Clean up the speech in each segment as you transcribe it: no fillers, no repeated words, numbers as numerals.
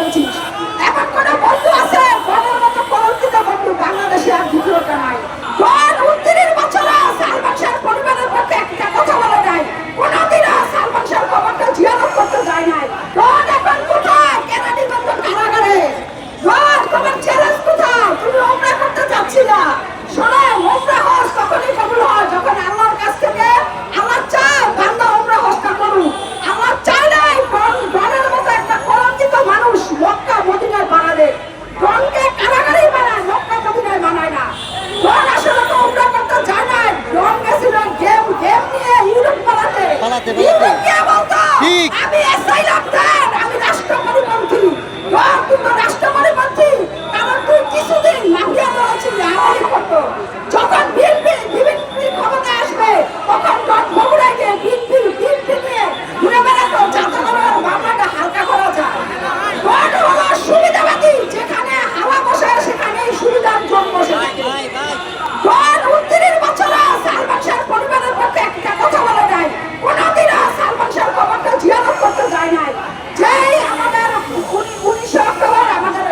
করেছিস। এখন কোনো বন্ধু আছে গণের মতো কলঙ্কিত বন্ধু বাংলাদেশে আর দ্বিতীয়টা নাই। গণ 29 বছরে সালমান শাহর পরিবারের পক্ষে একটা কথা বলে নাই, কোনোদিনও সালমান শাহর খবরটা জিয়ারত করতে যায় নাই। গণ এখন কোথায়? কেরানীগঞ্জ কারাগারে। গণ তোমার চ্যালেঞ্জ কোথায়? তুমি ওমরা করতে চাচ্ছি না। শোনো, ওমরা হজ তখনই কবুল হয় যখন আল্লাহর কাছ থেকে আল্লাহ চায় বান্দা ওমরা হজটা করুক। আল্লাহ চায় নাই গণের মতো একটা কলঙ্কিত মানুষ মক্কা মদিনায় বানাবে। গণকে কারাগারেই বানায়, মক্কা মদিনায় বানায় না। গণ আসলে তো ওমরা করতে যায় না, গণ গেছিল গেম নিয়ে ইউরোপ পালাতে। ইউরোপ কে বলতো আমি অ্যাসাইলাম দেন, আমি রাষ্ট্রপরিপন্থী। গণ তুই তো রাষ্ট্রপরিপন্থী, কারণ তুই কিছুদিন লাফিয়ে বলেছিলি আওয়ামী করতো। যখন বিএনপি ক্ষমতায় আসবে তখন গণ বগুড়ায় গিয়ে বিএনপি নিয়ে ঘুরে বেড়াতো যাতে করে মামলাটা হালকা করা যায়। গণ হলো সুবিধাবাদী, যেখানে হাওয়া বসে সেখানেই সুবিধার জন্ম বসে থাকে। গণ 29 বছরে সালমান শাহর পরিবারের পক্ষে একটা কথা বলে নাই, কোনোদিনও সালমান শাহর খবরটা জিয়ারত করতে যায় নাই। যেই আমাদের 19 অক্টোবর আমাদের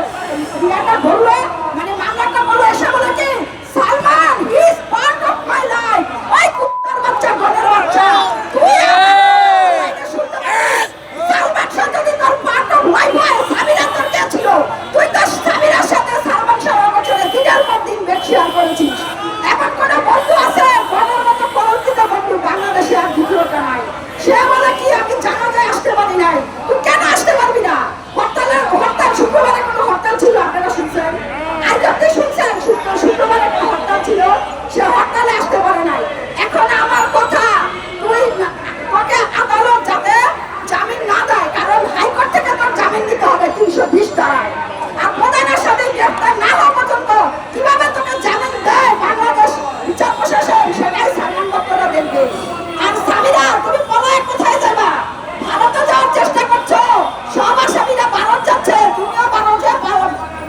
বিয়াটা ধরলো, মানে মামলাটা বলে এসে বলে কি Salman is part of my life. ওই কুত্তার বাচ্চা, গণের বাচ্চা, তুই সালমান শাহ যদি তোর পার্ট অফ লাইফ হয়, সামিরা তোর কে ছিল? তুই তো সামিরার সাথে সালমান শাহ বছরে দিনের পর দিন বেশিয়ার করেছিস। এখন কোনো বন্ধু আছে গণের মতো কলঙ্কিত বন্ধু বাংলাদেশে আর দ্বিতীয়টা নাই। সে বলে কি আমি জানাজায় আসতে পারি নাই। তুই কেন আসতে পারবি না? হরতাল শুক্রবারে কোনো হরতাল ছিল, আপনারা শুনছেন? আজ আপনি শুনছেন শুক্রবারে কোনো হরতাল ছিল? সে হরতালে আসতে পারে নাই। এখন আমার কথা, তুই তোকে আদালত যাতে জামিন না দেয়, কারণ হাইকোর্ট থেকে তোর জামিন দিতে হবে 320 ধারায়। আর প্রধানের সাথে গ্রেফতার না হওয়া পর্যন্ত কিভাবে তোকে জামিন দেয় বাংলাদেশ বিচার প্রশাসন, সেটাই সালমান বক্তরা দেখবে। আর সামিরা তুমি পলায় কোথায় যাবা? ভারতে যাওয়ার চেষ্টা করছো, সব আসামিরা ভারত যাচ্ছে, তুমিও ভারতে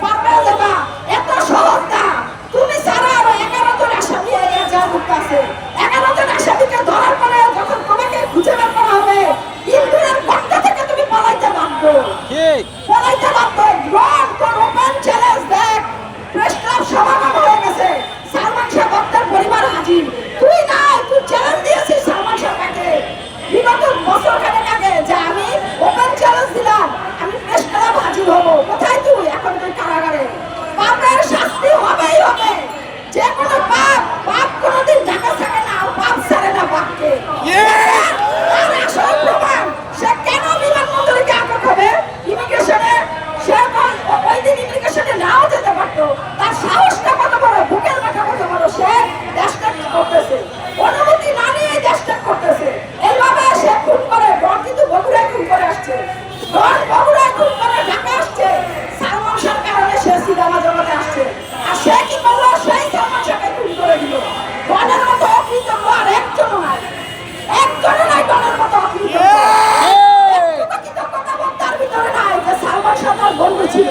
পারবে যাবা। এত সহজ না। তুমি ছাড়া আরো 11 জন আসামি যা করতেছে, 11 জন আসামিকে ধরার পরে যখন তোমাকে খুঁজে বের করা হবে, ইন্দুরের গর্ত থেকে তুমি পলাইতে বাধ্য। পলাইতে বাধ্য। গ্রহণ তোর ওপেন চ্যালেঞ্জ দেখ, প্রেস ক্লাব সমাগম হয়ে গেছে, সালমান শাহ ভক্তের পরিবার হাজির। তুই নাই, তুই চ্যালেঞ্জ দিয়েছিস সালমান শাহকে বিগত বছর খানেক আগে যে আমি ওপেন চ্যালেঞ্জ দিলাম, আমি প্রেস ক্লাব হাজির হবো। কোথায় তুই? এখন তুই কারাগারে। পাপের শাস্তি হবেই হবে। যে কোনো পাপ কোনোদিন ঢাকা থাকে না, আর পাপ ছাড়ে না পাপকে। আর আসল প্রমাণ, সে কেন বিমানবন্দরকে আটক হবে ইমিগ্রেশনে? সে ওই দিন ইমিগ্রেশনে নাও যেতে পারতো। তার সাহসটা কত বড়, বুকের মাথা কত বড়। সে দেশটা করতেছে, অনুমতি না নিয়ে দেশটা করতেছে। এইভাবে সে খুন করে, গণ কিন্তু বগুড়ায় খুন করে আসছে। গণ বগুড়ায় খুন করে ঢাকা আসছে, সালমান শাহর কারণে সে সিনেমা জগতে আসছে। আর সে কি করলো? সেই সালমান শাহকে খুন করে দিল। গণের মতো অকৃতজ্ঞ আর একজনও নাই, একজনও নাই গণের মতো অকৃতজ্ঞ। একটু কৃতজ্ঞতা তার ভিতরে নাই যে সালমান শাহ তার বন্ধু ছিল।